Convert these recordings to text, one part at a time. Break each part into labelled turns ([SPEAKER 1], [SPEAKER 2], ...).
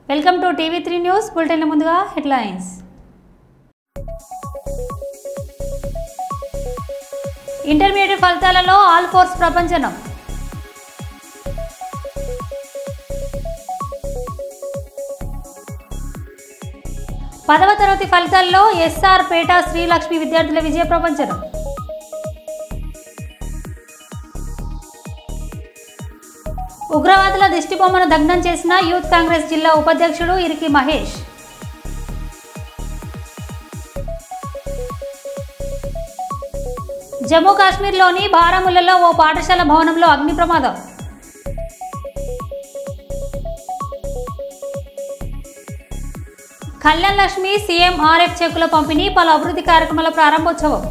[SPEAKER 1] Welcome to TV three news bulletin. ముందుగా headlines. Intermediate ఫలితాలలో ఆల్ ఫోర్స్ ప్రపంచనం. పదవ తరగతి ఫలితాల్లో ఎస్ఆర్ పేట శ్రీలక్ష్మి విద్యార్థుల విజయ ప్రపంచనం. ఉగ్రవాదుల దిష్టిబొమ్మను దగ్ధం చేసిన యూత్ కాంగ్రెస్ జిల్లా ఉపాధ్యక్షుడు ఇరికి మహేష్. జమ్మూ కాశ్మీర్లోని బారాముల్లాలో ఓ పాఠశాల భవనంలో అగ్ని ప్రమాదం. కళ్యాణ్ లక్ష్మి సీఎంఆర్ఎఫ్ చెక్కుల పంపిణీ, పలు అభివృద్ధి కార్యక్రమాల ప్రారంభోత్సవం.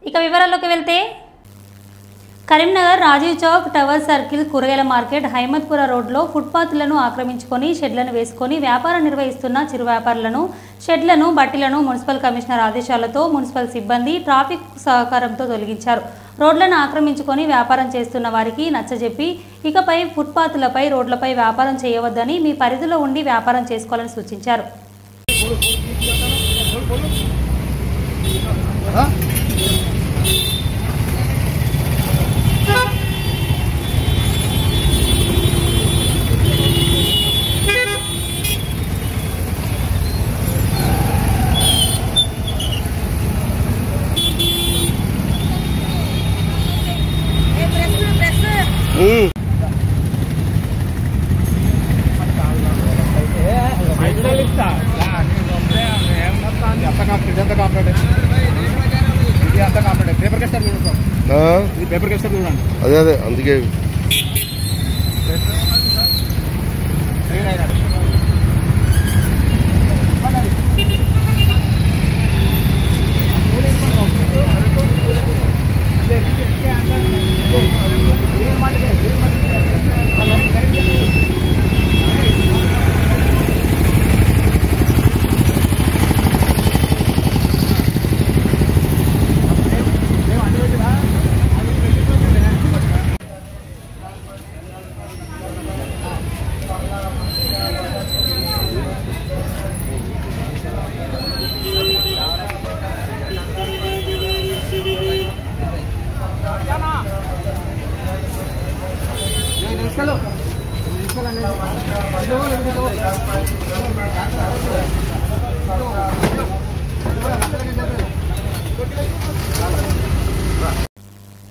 [SPEAKER 1] ఇక వివరాల్లోకి వెళ్తే, కరీంనగర్ రాజీవ్ చౌక్, టవర్ సర్కిల్, కూరగాయల మార్కెట్, హైమత్పుర రోడ్లో ఫుట్పాత్లను ఆక్రమించుకొని షెడ్లను వేసుకొని వ్యాపారం నిర్వహిస్తున్న చిరు వ్యాపారులను, షెడ్లను, బట్టీలను మున్సిపల్ కమిషనర్ ఆదేశాలతో మున్సిపల్ సిబ్బంది ట్రాఫిక్ సహకారంతో తొలగించారు. రోడ్లను ఆక్రమించుకొని వ్యాపారం చేస్తున్న వారికి నచ్చజెప్పి ఇకపై ఫుట్పాత్లపై, రోడ్లపై వ్యాపారం చేయవద్దని, మీ పరిధిలో ఉండి వ్యాపారం చేసుకోవాలని సూచించారు.
[SPEAKER 2] అదే అదే అందుకే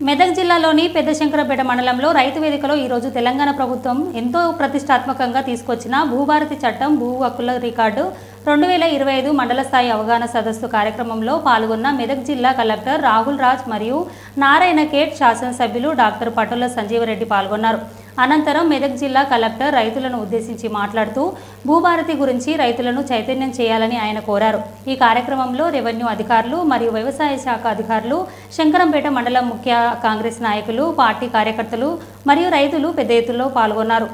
[SPEAKER 1] మెదక్ జిల్లాలోని పెద్దశంకరపేట మండలంలో రైతు వేదికలో ఈరోజు తెలంగాణ ప్రభుత్వం ఎంతో ప్రతిష్టాత్మకంగా తీసుకొచ్చిన భూభారతి చట్టం, భూ హక్కుల రికార్డు 2025 మండల స్థాయి అవగాహన సదస్సు కార్యక్రమంలో పాల్గొన్న మెదక్ జిల్లా కలెక్టర్ రాహుల్ రాజ్ మరియు నారాయణఖేడ్ శాసనసభ్యులు డాక్టర్ పటోల సంజీవరెడ్డి పాల్గొన్నారు. అనంతరం మెదక్ జిల్లా కలెక్టర్ రైతులను ఉద్దేశించి మాట్లాడుతూ భూభారతి గురించి రైతులను చైతన్యం చేయాలని ఆయన కోరారు. ఈ కార్యక్రమంలో రెవెన్యూ అధికారులు మరియు వ్యవసాయ శాఖ అధికారులు, శంకరంపేట మండలం ముఖ్య కాంగ్రెస్ నాయకులు, పార్టీ కార్యకర్తలు మరియు రైతులు పెద్ద ఎత్తులో పాల్గొన్నారు.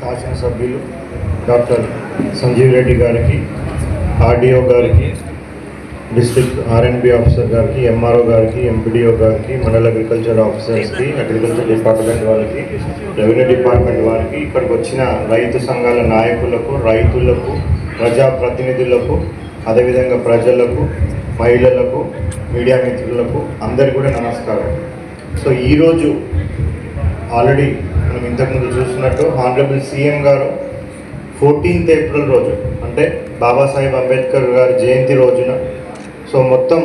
[SPEAKER 3] శాసనసభ్యులు డాక్టర్ సంజీవ్ రెడ్డి గారికి, ఆర్డీఓ గారికి, డిస్ట్రిక్ట్ ఆర్ఎన్బి ఆఫీసర్ గారికి, ఎంఆర్ఓ గారికి, ఎంపీడీఓ గారికి, మండల అగ్రికల్చర్ ఆఫీసర్స్కి, అగ్రికల్చర్ డిపార్ట్మెంట్ వారికి, రెవెన్యూ డిపార్ట్మెంట్ వారికి, ఇక్కడికి వచ్చిన రైతు సంఘాల నాయకులకు, రైతులకు, ప్రజాప్రతినిధులకు, అదేవిధంగా ప్రజలకు, మహిళలకు, మీడియా మిత్రులకు అందరికీ కూడా నమస్కారం. సో ఈరోజు ఆల్రెడీ మనం ఇంతకుముందు చూస్తున్నట్టు హానరబుల్ సీఎం గారు 14th ఏప్రిల్ రోజు, అంటే బాబాసాహెబ్ అంబేద్కర్ గారి జయంతి రోజున, సో మొత్తం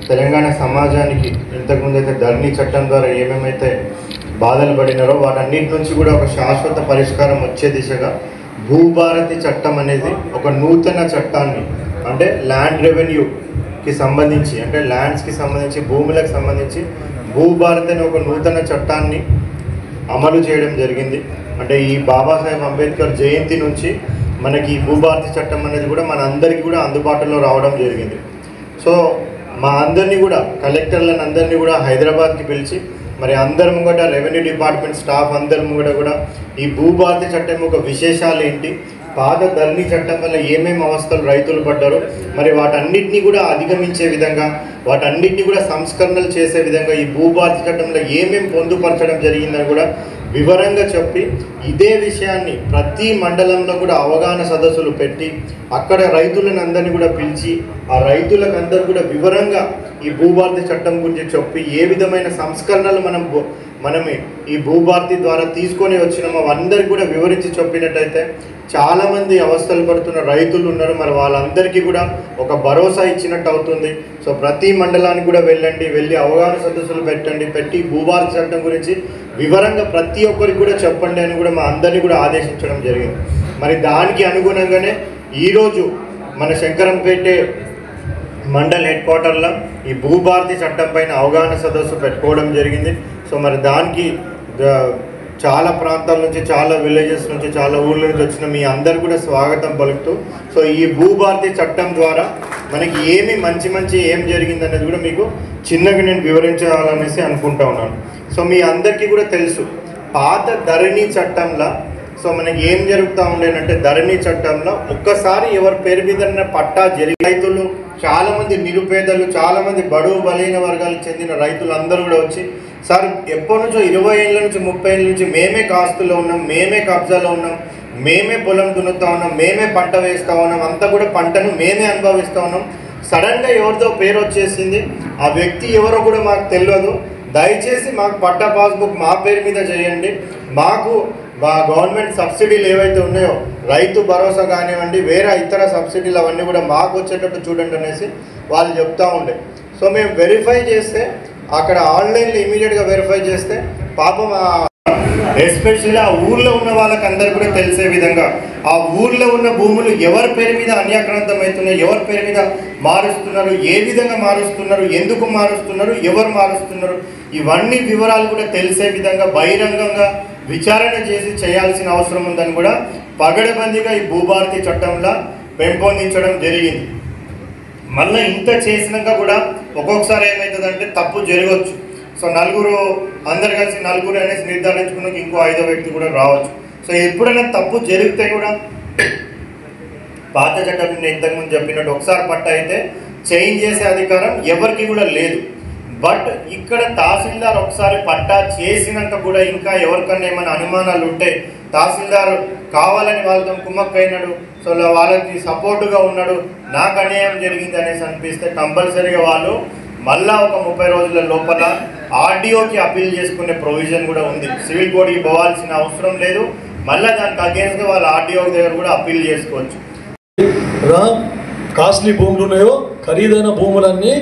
[SPEAKER 3] తెలంగాణ సమాజానికి ఇంతకుముందు అయితే ధరణి చట్టం ద్వారా ఏమేమైతే బాధలు పడినారో వాటన్నిటి నుంచి కూడా ఒక శాశ్వత పరిష్కారం వచ్చే దిశగా భూభారతి చట్టం అనేది ఒక నూతన చట్టాన్ని, అంటే ల్యాండ్ రెవెన్యూకి సంబంధించి, అంటే ల్యాండ్స్కి సంబంధించి, భూములకు సంబంధించి భూభారతి అనే ఒక నూతన చట్టాన్ని అమలు చేయడం జరిగింది. అంటే ఈ బాబాసాహెబ్ అంబేద్కర్ జయంతి నుంచి మనకి భూభారతి చట్టం అనేది కూడా మన అందరికీ కూడా అందుబాటులో రావడం జరిగింది. సో మా అందరినీ కూడా, కలెక్టర్లను అందరినీ కూడా హైదరాబాద్కి పిలిచి మరి అందరం కూడా రెవెన్యూ డిపార్ట్మెంట్ స్టాఫ్ అందరం కూడా ఈ భూభారతి చట్టం ఒక విశేషాలు ఏంటి, పాత ధరణి చట్టం వల్ల ఏమేమి అవస్థలు రైతులు పడ్డారు, మరి వాటన్నిటినీ కూడా అధిగమించే విధంగా, వాటన్నిటినీ కూడా సంస్కరణలు చేసే విధంగా ఈ భూభారతి చట్టంలో ఏమేమి పొందుపరచడం జరిగిందని కూడా వివరంగా చెప్పి, ఇదే విషయాన్ని ప్రతి మండలంలో కూడా అవగాహన సదస్సులు పెట్టి అక్కడ రైతులను అందరినీ కూడా పిలిచి ఆ రైతులకు అందరూ కూడా వివరంగా ఈ భూభారతి చట్టం గురించి చెప్పి ఏ విధమైన సంస్కరణలు మనమే ఈ భూభారతి ద్వారా తీసుకొని వచ్చినామో అందరికీ కూడా వివరించి చెప్పినట్టయితే చాలామంది అవస్థలు పడుతున్న రైతులు ఉన్నారు, మరి వాళ్ళందరికీ కూడా ఒక భరోసా ఇచ్చినట్టు అవుతుంది. సో ప్రతి మండలానికి కూడా వెళ్ళి అవగాహన సదస్సులు పెట్టి భూభారతి చట్టం గురించి వివరంగా ప్రతి ఒక్కరికి కూడా చెప్పండి అని కూడా మా అందరినీ కూడా ఆదేశించడం జరిగింది. మరి దానికి అనుగుణంగానే ఈరోజు మన శంకరంపేట మండల్ హెడ్ క్వార్టర్లో ఈ భూభారతి చట్టం పైన అవగాహన సదస్సు పెట్టుకోవడం జరిగింది. సో మరి దానికి చాలా ప్రాంతాల నుంచి, చాలా విలేజెస్ నుంచి, చాలా ఊర్ల నుంచి వచ్చిన మీ అందరు కూడా స్వాగతం పలుకుతూ, సో ఈ భూభారతి చట్టం ద్వారా మనకి ఏమి మంచి ఏం జరిగింది అనేది కూడా మీకు చిన్నగా నేను వివరించాలనేసి అనుకుంటా ఉన్నాను. సో మీ అందరికీ కూడా తెలుసు, పాత ధరణి చట్టంలో సో మనకి ఏం జరుగుతూ ఉండేనంటే, ధరణి చట్టంలో ఒక్కసారి ఎవరి పేరు మీద పట్టా జరిగి రైతులు చాలామంది నిరుపేదలు, చాలామంది బడుగు బలహీన వర్గాలకు చెందిన రైతులు అందరూ కూడా వచ్చి, సార్ ఎప్పటి నుంచో 20 ఏళ్ళ నుంచి 30 ఏళ్ళ నుంచి మేమే కాస్తులో ఉన్నాం, మేమే కబ్జాలో ఉన్నాం, మేమే పొలం దున్నుతా ఉన్నాం, మేమే పంట వేస్తూ ఉన్నాం, అంతా కూడా పంటను మేమే అనుభవిస్తూ ఉన్నాం, సడన్గా ఎవరితో పేరు వచ్చేసింది, ఆ వ్యక్తి ఎవరో కూడా మాకు తెలియదు, దయచేసి మాకు పట్టా పాస్బుక్ మా పేరు మీద చేయండి, మాకు మా గవర్నమెంట్ సబ్సిడీలు ఏవైతే ఉన్నాయో రైతు భరోసా కానివ్వండి, వేరే ఇతర సబ్సిడీలు అవన్నీ కూడా మాకు వచ్చేటట్టు చూడండి అనేసి వాళ్ళు చెప్తూ ఉండే. సో మేము వెరిఫై చేస్తే అక్కడ ఆన్లైన్లో ఇమీడియట్గా వెరిఫై చేస్తే పాపం ఎస్పెషల్లీ ఆ ఊర్లో ఉన్న వాళ్ళకి అందరు కూడా తెలిసే విధంగా ఆ ఊర్లో ఉన్న భూములు ఎవరి పేరు మీద అన్యాక్రాంతం అవుతున్నాయి, ఎవరి పేరు మీద మారుస్తున్నారు, ఏ విధంగా మారుస్తున్నారు, ఎందుకు మారుస్తున్నారు, ఎవరు మారుస్తున్నారు, ఇవన్నీ వివరాలు కూడా తెలిసే విధంగా బహిరంగంగా విచారణ చేయాల్సిన అవసరం ఉందని కూడా పగడబందీగా ఈ భూభారతి చట్టంలో పెంపొందించడం జరిగింది. మళ్ళీ ఇంత చేసినాక కూడా ఒక్కొక్కసారి ఏమవుతుందంటే తప్పు జరగవచ్చు. సో అందరు కలిసి నలుగురు అనేసి నిర్ధారించుకున్నాక ఇంకో 5వ వ్యక్తి కూడా రావచ్చు. సో ఎప్పుడైనా తప్పు జరిగితే కూడా పాత చట్టం నేను ఇంతకుముందు చెప్పినట్టు ఒకసారి పట్ట అయితే చేంజ్ చేసే అధికారం ఎవరికి కూడా లేదు. బట్ ఇక్కడ తహసీల్దార్ ఒకసారి పట్టా చేసినాక కూడా ఇంకా ఎవరికన్నా ఏమైనా అనుమానాలు ఉంటే తహసీల్దార్ కావాలని వాళ్ళతో కుమ్మక్కైనాడు, సో వాళ్ళకి సపోర్టుగా ఉన్నాడు, నాకు అన్యాయం జరిగింది అనేసి అనిపిస్తే కంపల్సరీగా వాళ్ళు మళ్ళా ఒక 30 రోజుల లోపల ఆర్డీఓకి అప్పీల్ చేసుకునే ప్రొవిజన్ కూడా ఉంది. సివిల్ కోర్టుకి పోవాల్సిన అవసరం లేదు, మళ్ళీ దానికి అగేన్స్ట్గా వాళ్ళు ఆర్డీఓ దగ్గర కూడా అప్పీల్ చేసుకోవచ్చు.
[SPEAKER 2] కాస్ట్లీ భూములు ఉన్నాయో ఖరీదైన భూములన్నీ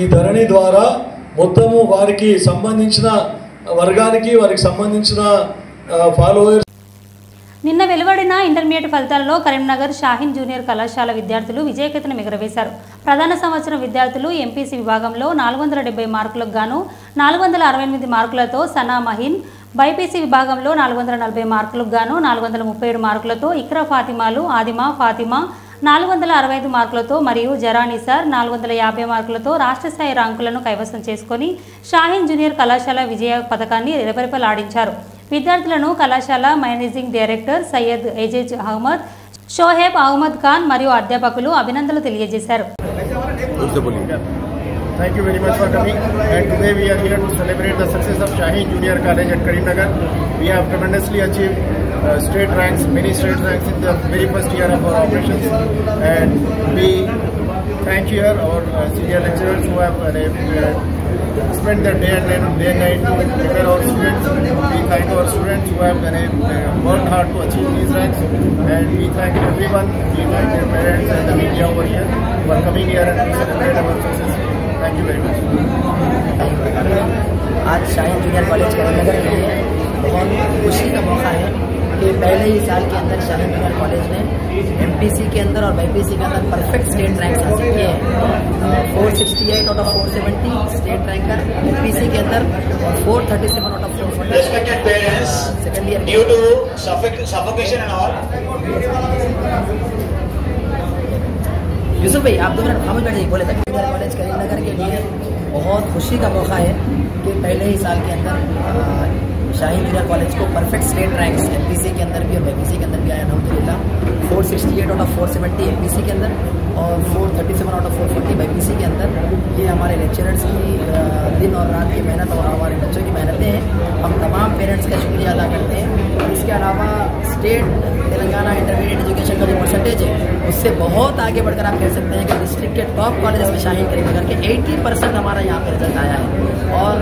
[SPEAKER 2] ఈ ధరణి ద్వారా మొత్తము వారికి సంబంధించిన వర్గానికి, వారికి సంబంధించిన ఫాలోవర్స్.
[SPEAKER 1] నిన్న వెలువడిన ఇంటర్మీడియట్ ఫలితాలలో కరీంనగర్ షాహీన్ జూనియర్ కళాశాల విద్యార్థులు విజయకేతనం ఎగురవేశారు. ప్రధాన సంవత్సరం విద్యార్థులు ఎంపీసీ విభాగంలో 470 మార్కులకు గాను 468 మార్కులతో సనా మహీన్, బైపీసీ విభాగంలో 440 మార్కులకు గాను 437 మార్కులతో ఇక్రా ఫాతిమాలు, ఆదిమా ఫాతిమా 465 మార్కులతో మరియు జరానిసార్ 450 మార్కులతో రాష్ట్ర స్థాయి ర్యాంకులను కైవసం చేసుకుని షాహీన్ జూనియర్ కళాశాల విజయ పథకాన్ని రెపరెపలాడించారు. విద్యార్థులను కళాశాల మేనేజింగ్ డైరెక్టర్ సయ్యద్ ఎజేజ్ అహ్మద్, షోహేబ్ అహ్మద్ ఖాన్ మరియు అధ్యాపకులు అభినందనలు తెలియజేశారు.
[SPEAKER 4] Thank you very much for coming, and today we are here to celebrate the success of Shaheen Junior College at Karimnagar. We have tremendously achieved state ranks, many state ranks in the very first year of our operations, and we thank here our senior lecturers who have spent their day and night to prepare our students. We thank our students who have worked hard to achieve these ranks, and we thank everyone. We thank their parents and the media over here who are coming here and to celebrate our success. Thank you very much.
[SPEAKER 5] आज Shaheen junior college Karimnagar के लिए बहुत खुशी का मौका है कि पहले ही साल के अंदर शाहीन जूनियर कॉलेज ने एमपीसी के अंदर और बाईपीसी के अंदर परफेक्ट स्टेट रैंक हासिल किए हैं. 468 out of 470 state ranker MPC के अंदर और 437 out of 440.
[SPEAKER 6] Respected parents,
[SPEAKER 5] second year
[SPEAKER 6] due to suffocation and all.
[SPEAKER 5] Yusuf भाई आप 2 मिनट खामोश बैठे बोले थे कॉलेज करीमनगर के लिए बहुत खुशी का मौका है कि पहले ही साल के अंदर शाहीन जूनियर कॉलेज को परफेक्ट स्टेट रैंक्स एमपीसी के अंदर भी और बीपीसी के अंदर भी आया अल्हम्दुलिल्लाह। 468 आउट ऑफ 470 एमपीसी के अंदर और 437 आउट ऑफ 440 बीपीसी के अंदर। ये हमारे लेक्चरर्स की दिन और रात की मेहनत और हमारे बच्चों की मेहनतें हैं। हम तमाम पेरेंट्स का शुक्रिया अदा करते हैं। और इसके अलावा स्टेट तेलंगाना इंटरमीडिएट एजुकेशन का जो परसेंटेज है उससे बहुत आगे बढ़कर आप कह सकते हैं कि डिस्ट्रिक्ट के टॉप कॉलेज में शाहीन करीमनगर के 80% हमारा यहाँ पे रिजल्ट आया है और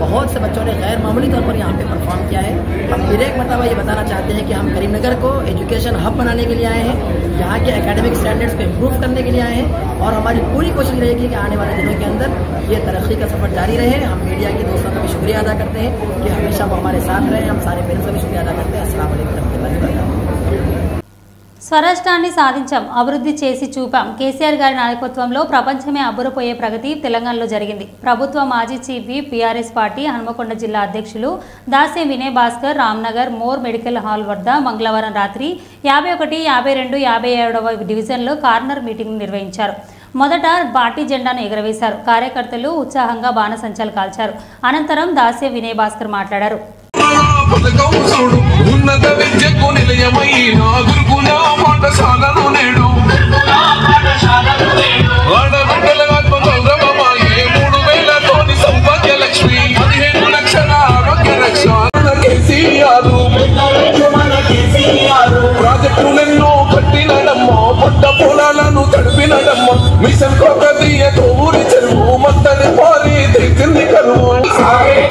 [SPEAKER 5] बहुत से बच्चों ने गैर मामूली तौर पर यहाँ पे परफॉर्म किया है। हम फिर एक मरतबा ये बताना चाहते हैं कि हम करीमनगर को एजुकेशन हब बनाने के लिए आए हैं, यहाँ के एकेडमिक स्टैंडर्ड्स को इम्प्रूव करने के लिए आए हैं और हमारी पूरी कोशिश रहेगी कि आने वाले दिनों के अंदर ये तरक्की का सफर जारी रहे। हम मीडिया के दोस्तों का भी शुक्रिया अदा करते हैं कि हमेशा वो हमारे साथ रहे। हम सारे पेरेंट्स का भी शुक्रिया अदा करते हैं। अस्सलाम वालेकुम रहमतुल्लाहि व बरकातहू।
[SPEAKER 1] స్వరాష్ట్రాన్ని సాధించాం, అభివృద్ధి చేసి చూపాం. కేసీఆర్ గారి నాయకత్వంలో ప్రపంచమే అబ్బురపోయే ప్రగతి తెలంగాణలో జరిగింది. ప్రభుత్వ మాజీ chief whip BRS party Hanamkonda జిల్లా అధ్యక్షులు Dasyam Vinay Bhaskar Ramnagar more medical hall వద్ద మంగళవారం రాత్రి 51, 52, 57వ డివిజన్లో కార్నర్ మీటింగ్ నిర్వహించారు. మొదట పార్టీ జెండాను ఎగురవేశారు. కార్యకర్తలు ఉత్సాహంగా బాణసంచాలు కాల్చారు. అనంతరం దాసే వినయ్ భాస్కర్ మాట్లాడారు.
[SPEAKER 7] ఉన్నత విద్యకు నిలయమైన గురుకుల పాఠశాలను నేడు ఆడబిడ్డల ఆత్మగౌరవమాయే 3000 సౌభాగ్య లక్ష్మి 15 లక్షల ఆరోగ్య రక్ష ప్రాజెక్టులెన్నో కట్టినడమ్మో పంట పొలాలను తడిపినడమ్మో మిషన్ కొకదీయ తోరి చెరువు మత్తడి పారి తెచ్చింది కరువు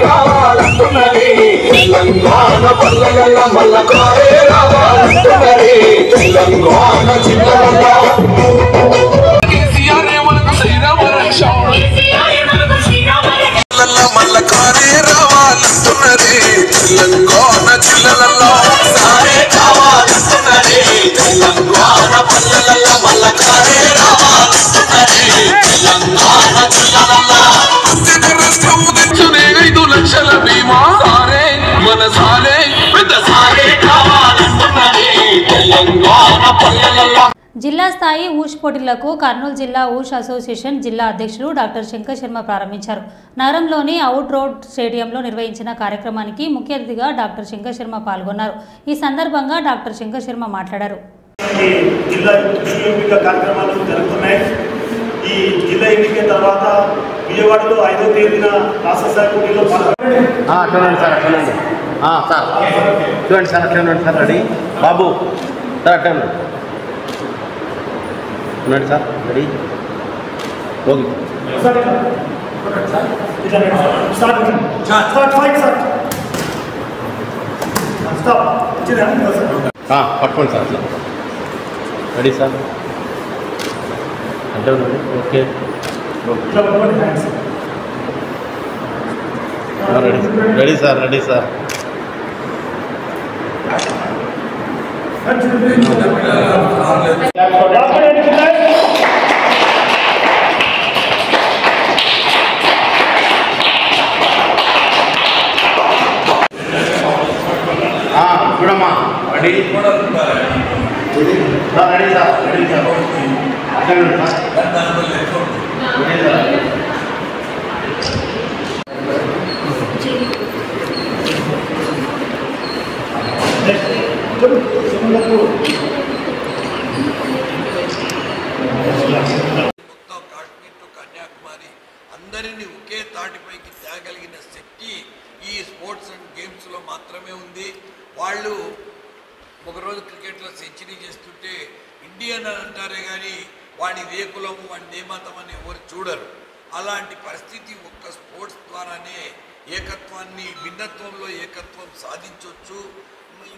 [SPEAKER 7] కావాలంటున్నది తెలంగాణ పల్లెల మల్లకారే రావాలంటున్నది తెలంగాణ జిల్లాలో కేసీఆర్ మనకు శ్రీరామ రక్ష మల్లకారే రావాలంటున్నది తెలంగాణ జిల్లాలో సారే కావాలంటున్నది తెలంగాణ పల్లెల మల్లకారే రావాలంటున్నది తెలంగాణ జిల్లాలో 5 లక్షల బీమా సారే మన సారే పెద్ద సారే కావాలంటున్నది తెలంగాణ పల్లెల.
[SPEAKER 1] జిల్లా స్థాయి ఊష్ పోటీలకు కర్నూలు జిల్లా ఊష్ అసోసియేషన్ జిల్లా అధ్యక్షులు డాక్టర్ శంకర్ శర్మ ప్రారంభించారు. నగరంలోని అవుట్ రోడ్ స్టేడియంలో నిర్వహించిన కార్యక్రమానికి ముఖ్య అతిథిగా డాక్టర్ శంకర్ శర్మ పాల్గొన్నారు. ఈ సందర్భంగా డాక్టర్ శంకర్ శర్మ మాట్లాడారు.
[SPEAKER 8] జిల్లా కార్యక్రమాలు జరుగుతున్నాయి. ఈ జిల్లా ఎన్నిక తర్వాత విజయవాడలో 5వ తేదీన రాష్ట్ర స్థాయి పోటీలో
[SPEAKER 9] చూడండి సార్ చూడండి సార్ చూడండి సార్ చూడండి సార్ రెడీ బాబు సార్ అట్టండి ఉన్నాడు సార్ రెడీ ఓకే పట్టుకోండి సార్ అట్లా రెడీ సార్ అంటే okay ready sir ready sir చూడమ్మా ready ready sir ready sir
[SPEAKER 7] Kashmir to Kanyakumari అందరినీ ఒకే తాటిపైకి తేగలిగిన శక్తి ఈ స్పోర్ట్స్ అండ్ గేమ్స్లో మాత్రమే ఉంది. వాళ్ళు ఒకరోజు క్రికెట్లో సెంచరీ చేస్తుంటే ఇండియన్ అని అంటారే కానీ వాడి ఏ కులము వాడి ఏ మతం అని ఎవరు చూడరు. అలాంటి పరిస్థితి ఒక్క స్పోర్ట్స్ ద్వారానే ఏకత్వాన్ని భిన్నత్వంలో ఏకత్వం సాధించవచ్చు.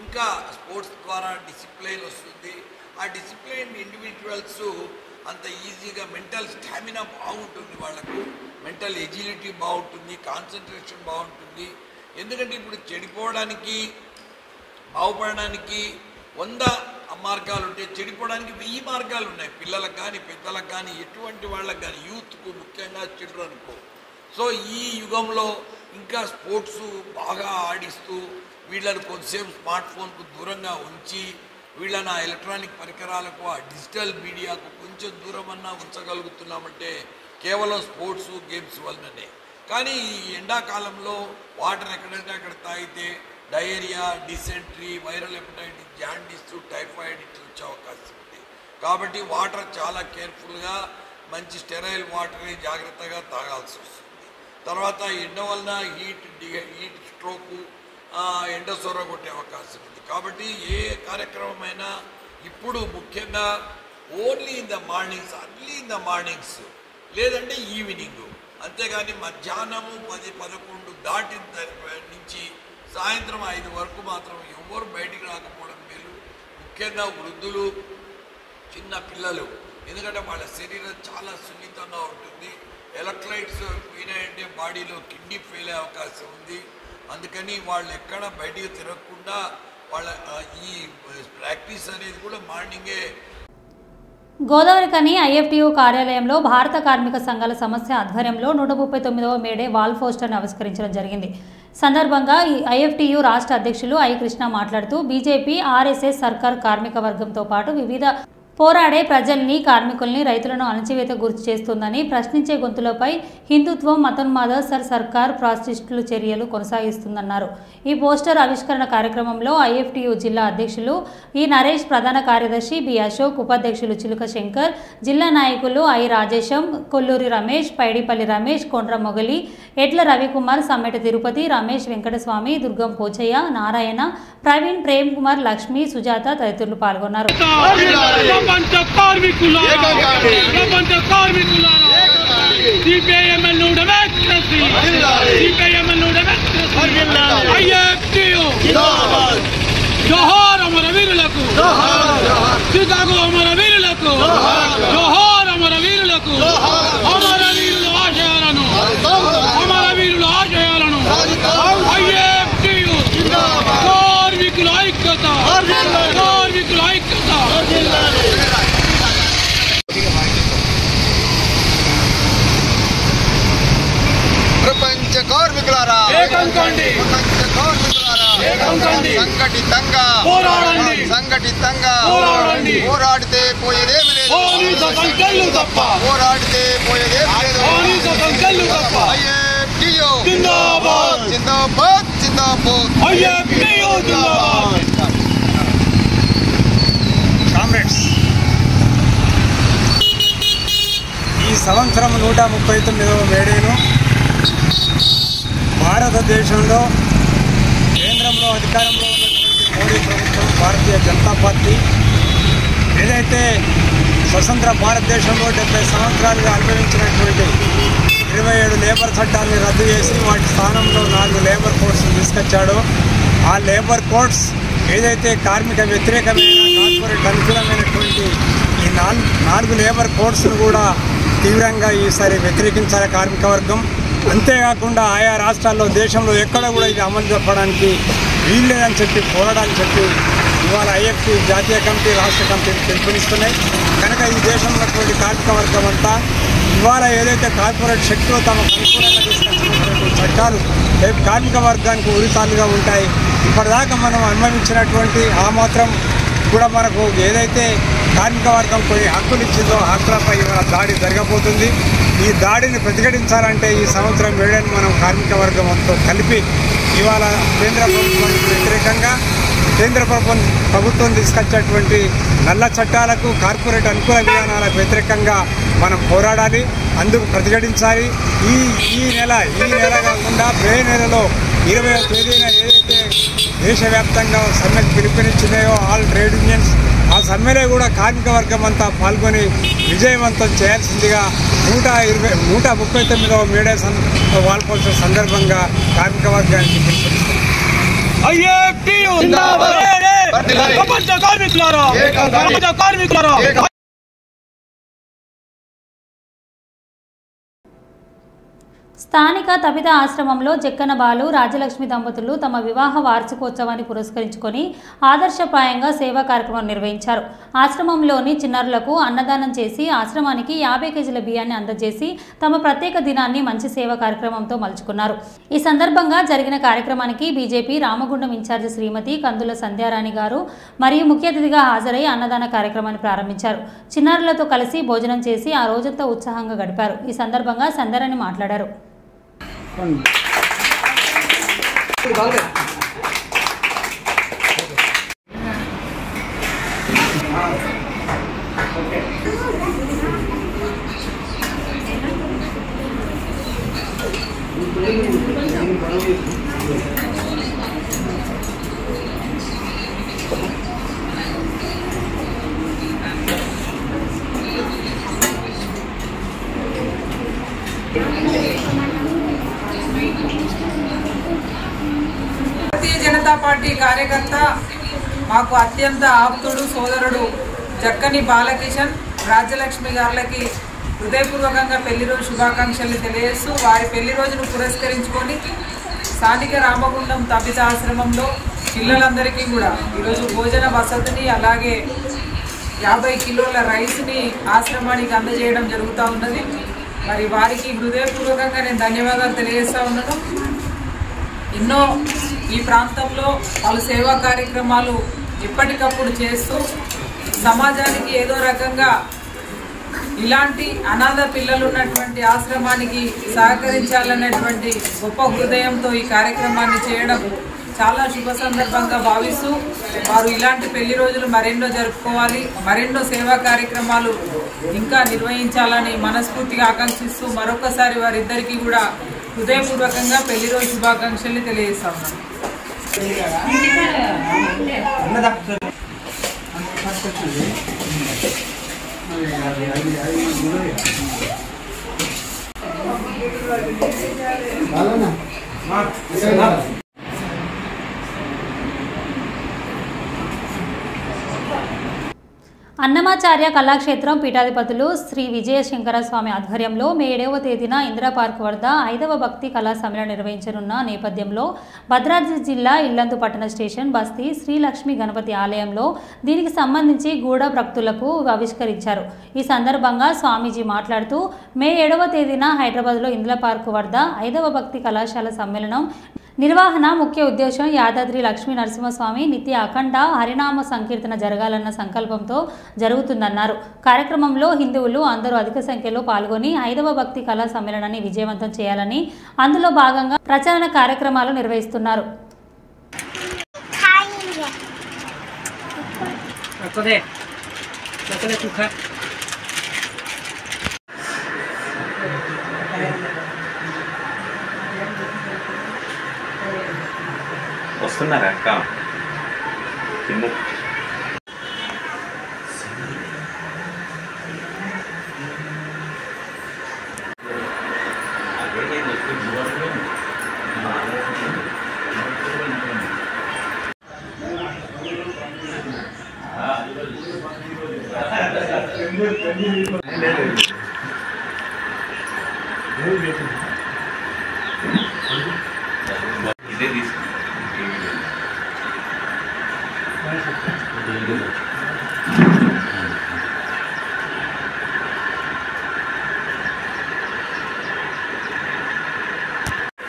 [SPEAKER 7] ఇంకా స్పోర్ట్స్ ద్వారా డిసిప్లైన్ వస్తుంది. ఆ డిసిప్లైన్ ఇండివిజువల్స్ అంత ఈజీగా మెంటల్ స్టామినా బాగుంటుంది, వాళ్ళకు మెంటల్ ఎజిలిటీ బాగుంటుంది, కాన్సన్ట్రేషన్ బాగుంటుంది. ఎందుకంటే ఇప్పుడు చెడిపోవడానికి బాగుపడడానికి 100 మార్గాలు ఉంటే చెడిపోవడానికి 1000 మార్గాలు ఉన్నాయి. పిల్లలకు కానీ పెద్దలకు కానీ ఎటువంటి వాళ్ళకు కానీ యూత్కు ముఖ్యంగా చిల్డ్రన్కు. సో ఈ యుగంలో ఇంకా స్పోర్ట్స్ బాగా ఆడిస్తూ వీళ్ళని కొంతసేపు స్మార్ట్ ఫోన్కు దూరంగా ఉంచి వీళ్ళని ఆ ఎలక్ట్రానిక్ పరికరాలకు ఆ డిజిటల్ మీడియాకు కొంచెం దూరమన్నా ఉంచగలుగుతున్నామంటే కేవలం స్పోర్ట్స్ గేమ్స్ వల్లనే. కానీ ఈ ఎండాకాలంలో వాటర్ ఎక్కడంటే అక్కడ తాగితే diarrhoea, dysentery, viral hepatitis, jaundice, typhoid ఇట్లా వచ్చే అవకాశం ఉంది. కాబట్టి వాటర్ చాలా కేర్ఫుల్గా మంచి స్టెరైల్ వాటర్ని జాగ్రత్తగా తాగాల్సి వస్తుంది. తర్వాత ఎండ వలన హీట్ స్ట్రోకు, ఎండ సొర కొట్టే అవకాశం ఉంది. కాబట్టి ఏ కార్యక్రమమైనా ఇప్పుడు ముఖ్యంగా only in the mornings, early in the mornings, లేదంటే ఈవినింగ్, అంతేగాని మధ్యాహ్నము 10-11 దాటిన నుంచి సాయంత్రం 5 వరకు మాత్రం ఎవరు బయటికి రాకపోవడం మేలు. ముఖ్యంగా వృద్ధులు, చిన్న పిల్లలు, ఎందుకంటే వాళ్ళ శరీరం చాలా సున్నితంగా ఉంటుంది. ఎలక్ట్రోలైట్స్ పోయినాయంటే బాడీలో కిడ్నీ ఫెయిల్ అయ్యే అవకాశం ఉంది. అందుకని వాళ్ళు ఎక్కడ బయటికి తిరగకుండా వాళ్ళ ఈ ప్రాక్టీస్ అనేది కూడా మార్నింగే.
[SPEAKER 1] గోదావరికని ఐఎఫ్టియు కార్యాలయంలో భారత కార్మిక సంఘాల సమస్య ఆధ్వర్యంలో 139వ మేడే వాల్ పోస్టర్ను ఆవిష్కరించడం జరిగింది. సందర్భంగా ఐఎఫ్టియు రాష్ట్ర అధ్యక్షులు ఐ కృష్ణ మాట్లాడుతూ బీజేపీ, ఆర్ఎస్ఎస్ సర్కార్ కార్మిక వర్గంతో పాటు వివిధ పోరాడే ప్రజల్ని, కార్మికుల్ని, రైతులను అణచివేత గురి చేస్తుందని, ప్రశ్నించే గొంతులపై హిందుత్వం, మతోన్మాద సర్కార్ ప్రాసిస్టులు చర్యలు కొనసాగిస్తుందన్నారు. ఈ పోస్టర్ ఆవిష్కరణ కార్యక్రమంలో ఐఎఫ్టియు జిల్లా అధ్యక్షులు ఈ నరేష్, ప్రధాన కార్యదర్శి బి అశోక్, ఉపాధ్యక్షులు చిలుక శంకర్, జిల్లా నాయకులు ఐ రాజేశం, కొల్లూరి రమేష్, పైడిపల్లి రమేష్, కొండ్ర మొగలి, ఎడ్ల రవికుమార్, సమ్మెట తిరుపతి, రమేష్, వెంకటస్వామి, దుర్గం పోచయ్య, నారాయణ, ప్రవీణ్, ప్రేమ్ కుమార్, లక్ష్మి, సుజాత తదితరులు పాల్గొన్నారు.
[SPEAKER 10] జోహార్ అమరవీరులకు, శ్రీకాకుళం అమరవీరులకు, జోహార్ అమరవీరులకు, అమరవీరుల ఆశయాలను, అమరవీరుల ఆశయాలను, ఐఎఫ్టియు కార్మికుల ఐక్యత, కార్మికుల ఐక్యత.
[SPEAKER 11] ప్రపంచ కార్మికులారా, ప్రపంచ కార్మికులారా, సంఘటితంగా పోరాడండి, సంఘటితంగా పోరాడండి. పోరాడితే పోయేదేమి లేదు, పోరాడితే పోయేదేమి లేదు. ఐఎఫ్టియు జిందాబాద్, జిందాబాద్, జిందాబాద్. ఐఎఫ్టియు జిందాబాద్.
[SPEAKER 12] కామ్రేడ్స్, ఈ సంవత్సరం 139వ మేడేను భారతదేశంలో కేంద్రంలో అధికారంలో ఉన్నటువంటి మోడీ ప్రభుత్వం, భారతీయ జనతా పార్టీ ఏదైతే స్వతంత్ర భారతదేశంలో 70 సంవత్సరాలుగా అనుభవించినటువంటి 27 లేబర్ చట్టాలని రద్దు చేసి వాటి స్థానంలో 4 లేబర్ కోడ్స్ తీసుకొచ్చాడో, ఆ లేబర్ కోడ్స్ ఏదైతే కార్మిక వ్యతిరేకమైన, కార్పొరేట్ అనుకూలమైనటువంటి ఈ 4 లేబర్ కోడ్స్ను కూడా తీవ్రంగా ఈసారి వ్యతిరేకించాలి కార్మిక వర్గం. అంతేకాకుండా ఆయా రాష్ట్రాల్లో, దేశంలో ఎక్కడ కూడా ఇది అమలు చెప్పడానికి వీల్లేదని చెప్పి పోరాడాలని చెప్పి ఇవాళ ఐఎఫ్టి జాతీయ కమిటీ, రాష్ట్ర కమిటీ పిలుపునిస్తున్నాయి. కనుక ఈ దేశంలో ఉన్నటువంటి కార్మిక వర్గం అంతా ఇవాళ ఏదైతే కార్పొరేట్ శక్తులు తమకు అనుకూలంగా తీసుకొచ్చినటువంటి చట్టాలు రేపు కార్మిక వర్గానికి ఉరితాలుగా ఉంటాయి. ఇప్పటిదాకా మనం అనుభవించినటువంటి ఆ మాత్రం కూడా మనకు ఏదైతే కార్మిక వర్గం కొన్ని హక్కులు ఇచ్చిందో హక్కులపై ఇవాళ దాడి జరగబోతుంది. ఈ దాడిని ప్రతిఘటించాలంటే ఈ సంవత్సరం వేడని మనం కార్మిక వర్గంతో కలిపి ఇవాళ కేంద్ర ప్రభుత్వానికి వ్యతిరేకంగా, కేంద్ర ప్రభుత్వం తీసుకొచ్చేటువంటి నల్ల చట్టాలకు, కార్పొరేట్ అనుకూల విధానాలకు వ్యతిరేకంగా మనం పోరాడాలి, అందుకు ప్రతిఘటించాలి. ఈ నెల కాకుండా మే నెలలో 20వ తేదీన ఏదైతే దేశవ్యాప్తంగా సమ్మెకు పిలుపునిచ్చినాయో ఆల్ ట్రేడ్ యూనియన్స్, ఆ సమ్మెలో కూడా కార్మిక వర్గం అంతా పాల్గొని విజయవంతం చేయాల్సిందిగా 139వ మేడే వాల్ పోస్టర్ సందర్భంగా కార్మిక వర్గానికి పిలుపునిస్తుంది.
[SPEAKER 1] స్థానిక తపిత ఆశ్రమంలో జక్కన బాలు రాజలక్ష్మి దంపతులు తమ వివాహ వార్షికోత్సవాన్ని పురస్కరించుకొని ఆదర్శప్రాయంగా సేవా కార్యక్రమం నిర్వహించారు. ఆశ్రమంలోని చిన్నారులకు అన్నదానం చేసి ఆశ్రమానికి 50 కేజీల బియ్యాన్ని అందజేసి తమ ప్రత్యేక దినాన్ని మంచి సేవా కార్యక్రమంతో మలుచుకున్నారు. ఈ సందర్భంగా జరిగిన కార్యక్రమానికి బీజేపీ రామగుండం ఇన్ఛార్జి శ్రీమతి కందుల సంధ్యారాణి గారు మరియు ముఖ్య అతిథిగా హాజరై అన్నదాన కార్యక్రమాన్ని ప్రారంభించారు. చిన్నారులతో కలిసి భోజనం చేసి ఆ రోజంతా ఉత్సాహంగా గడిపారు. ఈ సందర్భంగా సంధ్యారాణి మాట్లాడారు.
[SPEAKER 13] భారతీయ జనతా పార్టీ కార్యకర్త మాకు అత్యంత ఆప్తుడు సోదరుడు జక్కని బాలకిషన్ రాజ్యలక్ష్మి గారికి హృదయపూర్వకంగా పెళ్లి రోజు శుభాకాంక్షలు తెలియజేస్తూ వారి పెళ్లి రోజును పురస్కరించుకొని స్థానిక రామగుండం తపిత ఆశ్రమంలో పిల్లలందరికీ కూడా ఈరోజు భోజన వసతిని అలాగే 50 కిలోల రైస్ని ఆశ్రమానికి అందజేయడం జరుగుతూ ఉన్నది. మరి వారికి హృదయపూర్వకంగా నేను ధన్యవాదాలు తెలియజేస్తూ ఉన్నాను. ఎన్నో ఈ ప్రాంతంలో పలు సేవా కార్యక్రమాలు ఎప్పటికప్పుడు చేస్తూ సమాజానికి ఏదో రకంగా ఇలాంటి అనాథ పిల్లలు ఉన్నటువంటి ఆశ్రమానికి సహకరించాలనేటువంటి గొప్ప హృదయంతో ఈ కార్యక్రమాన్ని చేయడం చాలా శుభ సందర్భంగా భావిస్తూ వారు ఇలాంటి పెళ్లి రోజులు మరెన్నో జరుపుకోవాలి, మరెన్నో సేవా కార్యక్రమాలు ఇంకా నిర్వహించాలని మనస్ఫూర్తిగా ఆకాంక్షిస్తూ మరొకసారి వారిద్దరికీ కూడా హృదయపూర్వకంగా పెళ్లి రోజు శుభాకాంక్షలు తెలియజేస్తా ఉన్నాను.
[SPEAKER 1] అన్నమాచార్య కళాక్షేత్రం పీఠాధిపతులు శ్రీ విజయశంకర స్వామి ఆధ్వర్యంలో మే 7వ తేదీన ఇందిరా పార్క్ వద్ద 5వ భక్తి కళా సమ్మేళనం నిర్వహించనున్న నేపథ్యంలో భద్రాద్రి జిల్లా ఇల్లందు పట్టణ స్టేషన్ బస్తీ శ్రీ లక్ష్మీ గణపతి ఆలయంలో దీనికి సంబంధించి గూఢ భక్తులకు ఆవిష్కరించారు. ఈ సందర్భంగా స్వామీజీ మాట్లాడుతూ మే 7వ తేదీన హైదరాబాద్లో ఇందిరా పార్క్ వద్ద 5వ భక్తి కళాశాల సమ్మేళనం నిర్వహణ ముఖ్య ఉద్దేశం యాదాద్రి లక్ష్మీ నరసింహస్వామి నిత్య అఖండ హరినామ సంకీర్తన జరగాలన్న సంకల్పంతో జరుగుతుందన్నారు. కార్యక్రమంలో హిందువులు అందరూ అధిక సంఖ్యలో పాల్గొని 5వ భక్తి కళా సమ్మేళనాన్ని విజయవంతం చేయాలని అందులో భాగంగా ప్రచారణ కార్యక్రమాలు నిర్వహిస్తున్నారు.
[SPEAKER 14] వస్తున్నారా అక్క కింద ఇదే తీసుకు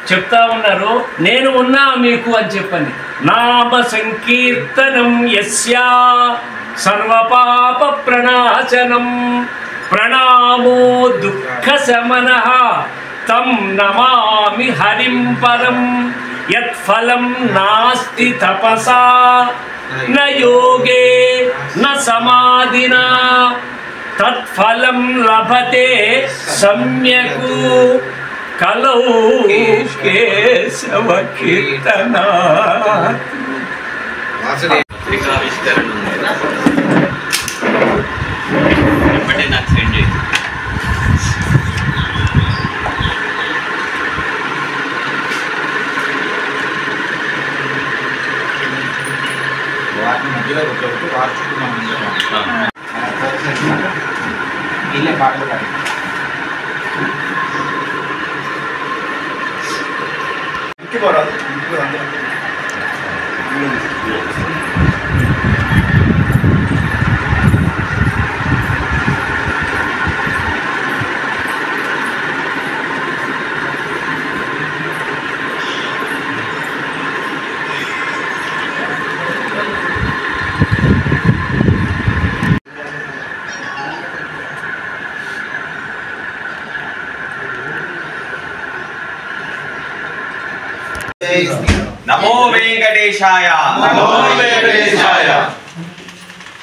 [SPEAKER 15] చెప్తా ఉన్నారు, నేను ఉన్నా మీకు అని చెప్పండి. నామ సంకీర్తనం యస్యా సర్వపాప ప్రణాశనం ప్రణామో దుఃఖ శమనః తం నమామి హరిం పరం యత్ఫలం నాస్తి తపసా న యోగే న సమాధినా తత్ఫలం లభతే సమ్యక్ కలౌ కేశవ కీర్తనా.
[SPEAKER 14] నాకు సెండ్ చేయి.
[SPEAKER 16] వాటిని మధ్యలో కూర్చోబెట్టి వారి చుట్టూ మనం వీళ్ళే పాటలు పాడి
[SPEAKER 17] నమో వెంకటేశాయ నమో వెంకటేశాయ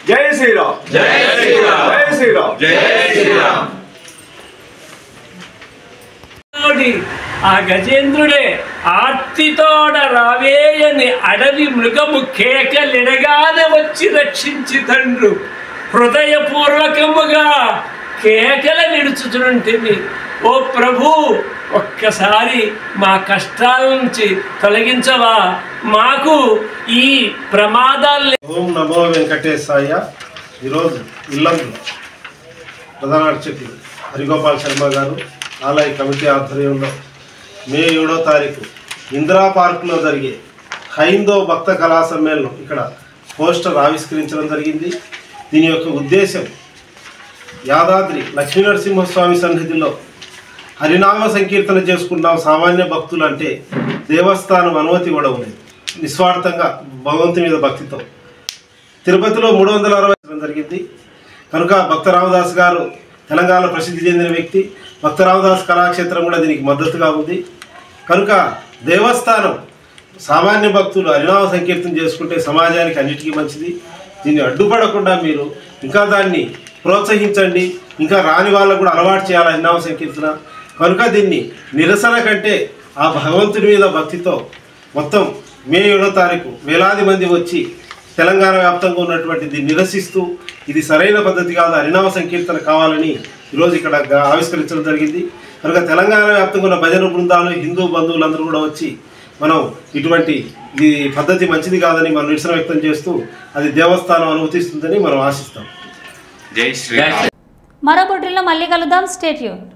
[SPEAKER 18] జై శ్రీరామ్ జై శ్రీరామ్ జై శ్రీరామ్ జై శ్రీరామ్.
[SPEAKER 15] ఆ గజేంద్రుడే ఆర్తితోడ రావేయని అడవి మృగము కేకలిడగాన వచ్చి రక్షించి తండ్రు హృదయపూర్వకముగా కేకల నిడుచుచుంటిని. ఓ ప్రభు, ఒక్కసారి మా కష్టాల నుంచి తొలగించవా, మాకు ఈ ప్రమాదాలు.
[SPEAKER 18] ఓం నమో వెంకటేశాయ. ఈరోజు ఇల్లందు ప్రధాన అర్చకులు హరిగోపాల్ శర్మ గారు ఆలయ కమిటీ ఆధ్వర్యంలో మే 7వ తారీఖు ఇందిరా పార్కులో జరిగే హైందవ భక్త కళా సమ్మేళనం ఇక్కడ పోస్టర్ ఆవిష్కరించడం జరిగింది. దీని యొక్క ఉద్దేశం యాదాద్రి లక్ష్మీనరసింహస్వామి సన్నిధిలో హరినామ సంకీర్తన చేసుకున్నాం సామాన్య భక్తులు అంటే దేవస్థానం అనుమతి కూడా ఉంది. నిస్వార్థంగా భగవంతుని మీద భక్తితో తిరుపతిలో 360 జరిగింది కనుక భక్త రామదాస్ గారు తెలంగాణ ప్రసిద్ధి చెందిన వ్యక్తి. భక్త రామదాస్ కళాక్షేత్రం కూడా దీనికి మద్దతుగా ఉంది. కనుక దేవస్థానం సామాన్య భక్తులు హరినామ సంకీర్తన చేసుకుంటే సమాజానికి అన్నిటికీ మంచిది. దీన్ని అడ్డుపడకుండా మీరు ఇంకా దాన్ని ప్రోత్సహించండి. ఇంకా రాని వాళ్ళకు కూడా అలవాటు చేయాలి హరినామ సంకీర్తన. కనుక దీన్ని నిరసన కంటే ఆ భగవంతుడి మీద భక్తితో మొత్తం మే 7వ తారీఖు వేలాది మంది వచ్చి తెలంగాణ వ్యాప్తంగా ఉన్నటువంటి దీన్ని నిరసిస్తూ ఇది సరైన పద్ధతి కాదు, హరినామ సంకీర్తన కావాలని ఈరోజు ఇక్కడ ఆవిష్కరించడం జరిగింది. కనుక తెలంగాణ వ్యాప్తంగా ఉన్న భజన బృందాలు హిందూ బంధువులందరూ కూడా వచ్చి మనం ఇటువంటి ఈ పద్ధతి మంచిది కాదని మనం నిరసన వ్యక్తం చేస్తూ అది దేవస్థానం అనుమతిస్తుందని మనం ఆశిస్తాం.
[SPEAKER 14] జై శ్రీరామ్.
[SPEAKER 1] మరో బుట్టిలో మళ్ళీ కలుద్దాం. Stay tuned.